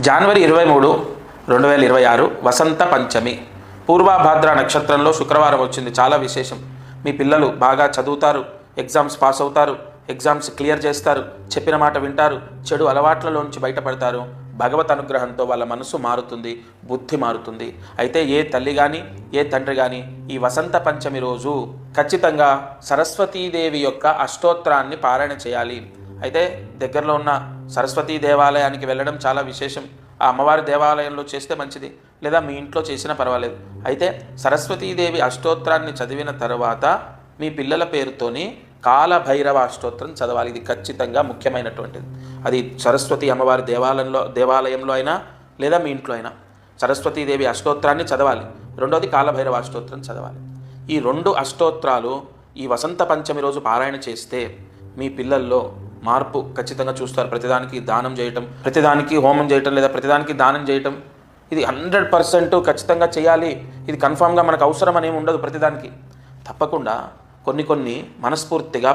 జనవరి 23, 2026 వసంత పంచమి. పూర్వభాద్ర నక్షత్రంలో శుక్రవారం వచ్చింది. చాలా విశేషం. మీ పిల్లలు బాగా చదువుతారు, ఎగ్జామ్స్ పాస్ అవుతారు, ఎగ్జామ్స్ క్లియర్ చేస్తారు, చెప్పిన మాట వింటారు, చెడు అలవాట్లలోంచి బయటపడతారు. భగవత్ అనుగ్రహంతో వాళ్ళ మనసు మారుతుంది, బుద్ధి మారుతుంది. అయితే ఏ తల్లి కానీ ఏ తండ్రి కానీ ఈ వసంత పంచమి రోజు ఖచ్చితంగా సరస్వతీదేవి యొక్క అష్టోత్తరాన్ని పారాయణ చేయాలి. అయితే దగ్గరలో ఉన్న సరస్వతీ దేవాలయానికి వెళ్ళడం చాలా విశేషం. ఆ అమ్మవారి దేవాలయంలో చేస్తే మంచిది, లేదా మీ ఇంట్లో చేసినా పర్వాలేదు. అయితే సరస్వతీదేవి అష్టోత్తరాన్ని చదివిన తర్వాత మీ పిల్లల పేరుతోని కాలభైరవ అష్టోత్తరం చదవాలి. ఇది ఖచ్చితంగా ముఖ్యమైనటువంటిది. అది సరస్వతి అమ్మవారి దేవాలయంలో అయినా లేదా మీ ఇంట్లో అయినా సరస్వతీదేవి అష్టోత్తరాన్ని చదవాలి. రెండోది కాలభైరవ అష్టోత్తరం చదవాలి. ఈ రెండు అష్టోత్తరాలు ఈ వసంత పంచమి రోజు పారాయణ చేస్తే మీ పిల్లల్లో మార్పు ఖచ్చితంగా చూస్తారు. ప్రతిదానికి దానం చేయటం, ప్రతిదానికి హోమం చేయటం, లేదా ప్రతిదానికి దానం చేయటం, ఇది 100% ఖచ్చితంగా చేయాలి. ఇది కన్ఫామ్గా మనకు అవసరం అనేమి ఉండదు. ప్రతిదానికి తప్పకుండా కొన్ని మనస్ఫూర్తిగా